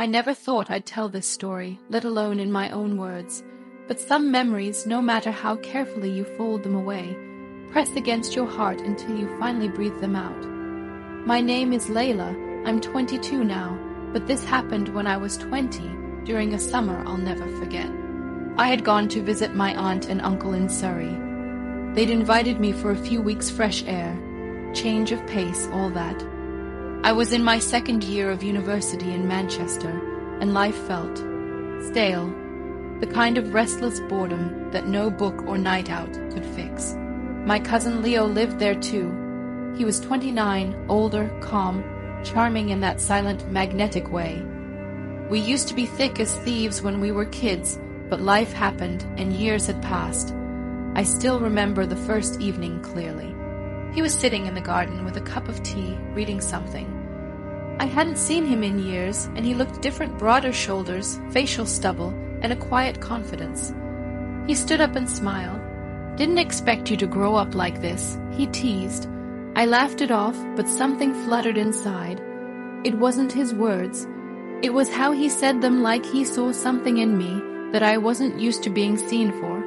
I never thought I'd tell this story, let alone in my own words, but some memories, no matter how carefully you fold them away, press against your heart until you finally breathe them out. My name is Layla. I'm 22 now, but this happened when I was 20, during a summer I'll never forget. I had gone to visit my aunt and uncle in Surrey. They'd invited me for a few weeks fresh air, change of pace, all that. I was in my second year of university in Manchester, and life felt stale, the kind of restless boredom that no book or night out could fix. My cousin Leo lived there too. He was 29, older, calm, charming in that silent, magnetic way. We used to be thick as thieves when we were kids, but life happened and years had passed. I still remember the first evening clearly. He was sitting in the garden with a cup of tea, reading something. I hadn't seen him in years, and he looked different, broader shoulders, facial stubble, and a quiet confidence. He stood up and smiled. "Didn't expect you to grow up like this," he teased. I laughed it off, but something fluttered inside. It wasn't his words. It was how he said them, like he saw something in me that I wasn't used to being seen for.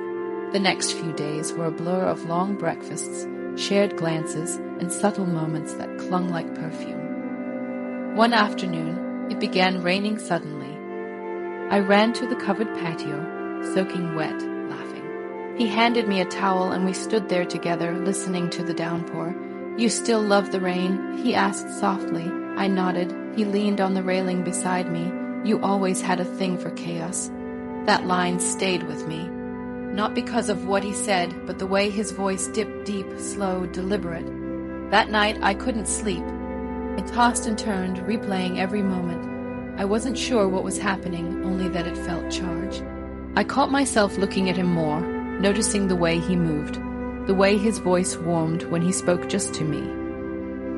The next few days were a blur of long breakfasts, shared glances, and subtle moments that clung like perfume. One afternoon, it began raining suddenly. I ran to the covered patio, soaking wet, laughing. He handed me a towel and we stood there together, listening to the downpour. "You still love the rain?" he asked softly. I nodded. He leaned on the railing beside me. "You always had a thing for chaos." That line stayed with me. Not because of what he said, but the way his voice dipped deep, slow, deliberate. That night I couldn't sleep. I tossed and turned, replaying every moment. I wasn't sure what was happening, only that it felt charged. I caught myself looking at him more, noticing the way he moved, the way his voice warmed when he spoke just to me.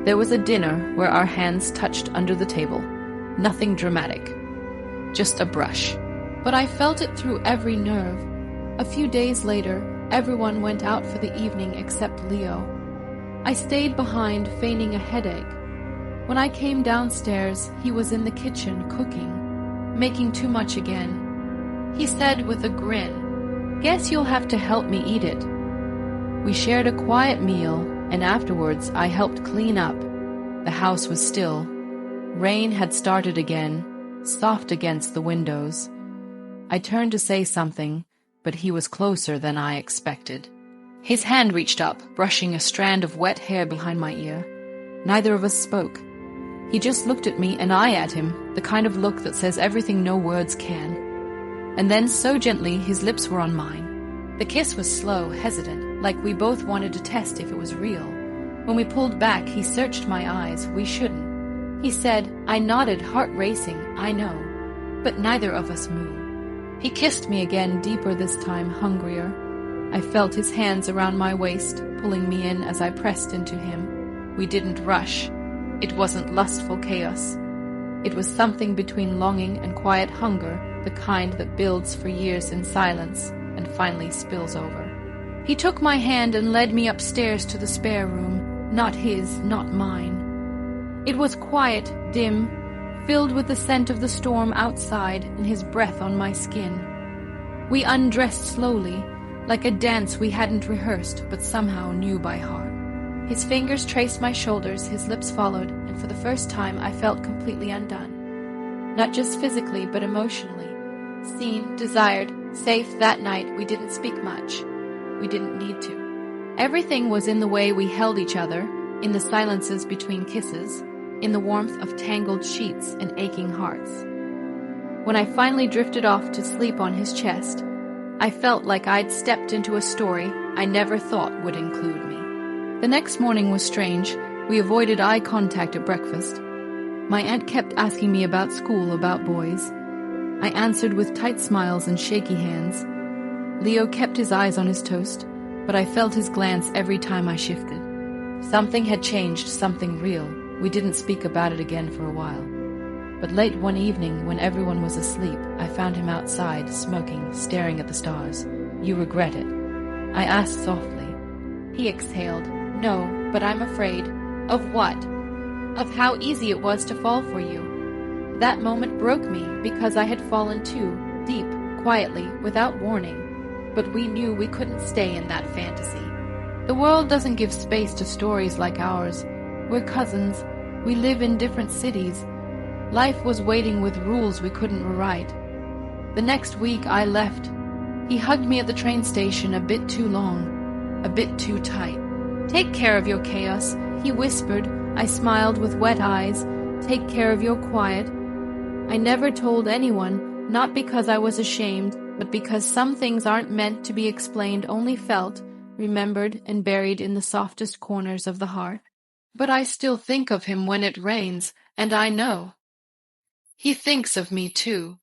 There was a dinner where our hands touched under the table. Nothing dramatic. Just a brush. But I felt it through every nerve. A few days later, everyone went out for the evening except Leo. I stayed behind, feigning a headache. When I came downstairs, he was in the kitchen cooking, making too much again. He said with a grin, "Guess you'll have to help me eat it." We shared a quiet meal, and afterwards I helped clean up. The house was still. Rain had started again, soft against the windows. I turned to say something, but he was closer than I expected. His hand reached up, brushing a strand of wet hair behind my ear. Neither of us spoke. He just looked at me and I at him, the kind of look that says everything no words can. And then, so gently, his lips were on mine. The kiss was slow, hesitant, like we both wanted to test if it was real. When we pulled back, he searched my eyes. We shouldn't. He said. I nodded, heart racing, I know. But neither of us moved. He kissed me again, deeper this time, hungrier. I felt his hands around my waist, pulling me in as I pressed into him. We didn't rush. It wasn't lustful chaos. It was something between longing and quiet hunger, the kind that builds for years in silence and finally spills over. He took my hand and led me upstairs to the spare room, not his, not mine. It was quiet, dim, filled with the scent of the storm outside and his breath on my skin. We undressed slowly, like a dance we hadn't rehearsed but somehow knew by heart. His fingers traced my shoulders, his lips followed, and for the first time I felt completely undone. Not just physically, but emotionally. Seen, desired, safe. That night we didn't speak much. We didn't need to. Everything was in the way we held each other, in the silences between kisses, in the warmth of tangled sheets and aching hearts. When I finally drifted off to sleep on his chest, I felt like I'd stepped into a story I never thought would include me. The next morning was strange. We avoided eye contact at breakfast. My aunt kept asking me about school, about boys. I answered with tight smiles and shaky hands. Leo kept his eyes on his toast, but I felt his glance every time I shifted. Something had changed, something real. We didn't speak about it again for a while. But late one evening, when everyone was asleep, I found him outside, smoking, staring at the stars. "You regret it?" I asked softly. He exhaled. "No, but I'm afraid." "Of what?" "Of how easy it was to fall for you." That moment broke me because I had fallen too deep, quietly, without warning. But we knew we couldn't stay in that fantasy. The world doesn't give space to stories like ours. We're cousins. We live in different cities. Life was waiting with rules we couldn't rewrite. The next week I left. He hugged me at the train station a bit too long, a bit too tight. "Take care of your chaos," he whispered. I smiled with wet eyes. "Take care of your quiet." I never told anyone, not because I was ashamed, but because some things aren't meant to be explained, only felt, remembered, and buried in the softest corners of the heart. But I still think of him when it rains, and I know he thinks of me too.